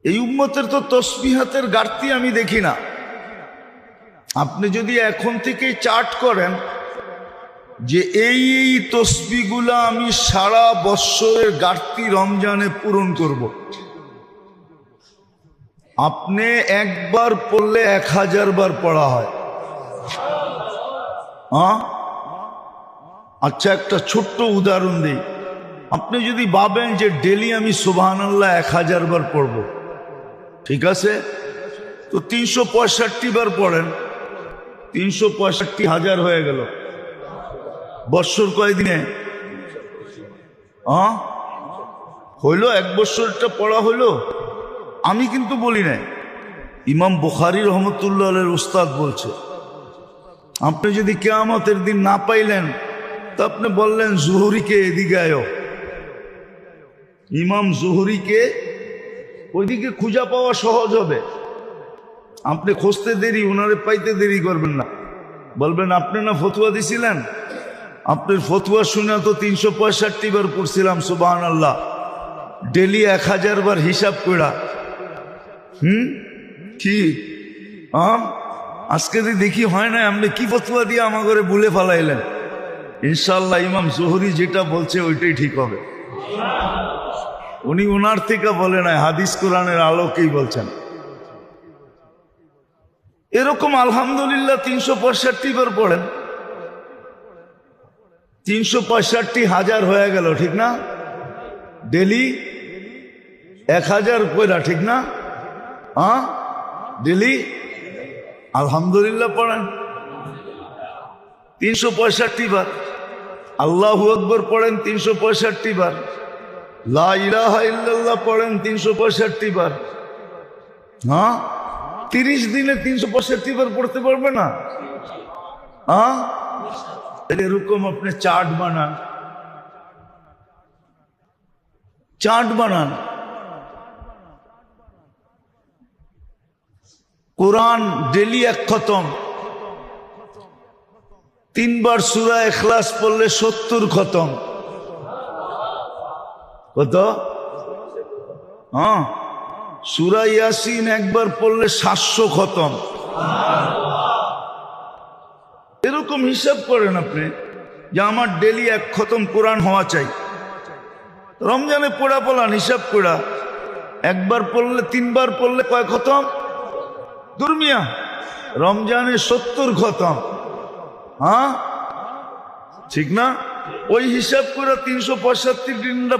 এই উম্মতের তো তসবিহাতের ঘাটতি আমি দেখি না। আপনি যদি এখন থেকে চার্ট করেন যে এই এই তসবিহগুলা আমি সারা বৎসরের ঘাটতি রমজানে পূরণ করব, আপনি একবার পড়লে 1000 বার পড়া হয়। আচ্ছা, একটা ছোট্ট উদাহরণ দিই। আপনি যদি ভাবেন যে ডেলি আমি সুবহানাল্লাহ 1000 বার পড়ব, ঠিক আছে, তো 365 বার পড়েন, 365,000 হয়ে গেল। বৎসর কয়দিনে হইল? এক বৎসরটা পড়া হইল। আমি কিন্তু বলি নাই, ইমাম বুখারী রহমতুল্লাহ আলাইহির উস্তাদ বলছে। আপনি যদি কিয়ামতের দিন না পাইলেন তো আপনি বললেন জুহরিকে এদিকে আয়ো, ইমাম জুহরিকে ওইদিকে খুঁজা পাওয়া সহজ হবে। আপনি খুঁজতে দেরি, ওনারে পাইতে দেরি করবেন না। বলবেন আপনি না ফতুয়া দিছিলেন, আপনার ফতুয়া শুনে তো 365 বার পড়ছিলাম সুবহানাল্লাহ, ডেলি 1000 বার হিসাব করা। কি আজকে যদি দেখি হয় না, আপনি কি ফতুয়া দিয়ে আমার ঘরে ভুলে ফেলাইলেন। ইনশাল্লাহ ইমাম জোহরি যেটা বলছে ওইটাই ঠিক হবে। উনি ওনার থেকে বলে নাই, হাদিস কোরআনের আলোকেই বলছেন। এরকম আলহামদুলিল্লাহ 365 বার পড়েন, 365,000 হয়ে গেল, ঠিক না? ডেলি 1000 পড়া, ঠিক না? ডেলি আলহামদুলিল্লাহ পড়েন 365 বার, আল্লাহু আকবার পড়েন 365 বার, লা ইলাহা ইল্লাল্লাহ পড়েন 365 বার। 30 দিনে 365 বার পড়তে পারবে না? এরকম আপনি চার্ট বানান, চার্ট বানান। কোরআন ডেলি 1 খতম, 3 বার সূরা ইখলাস পড়লে 70 খতম। কত? সূরা ইয়াসিন একবার পড়লে 700 খতম। এরকম হিসাব করেন আপনি যে আমার ডেলি 1 খতম কোরআন হওয়া চাই। রমজানে পড়া পড়ান, হিসাব করা একবার পড়লে 3 বার পড়লে কয় খতম? দুর্মিয়া রমজানে 70 খতম। ঠিক না? ওই হিসাব করে 365 দিনটা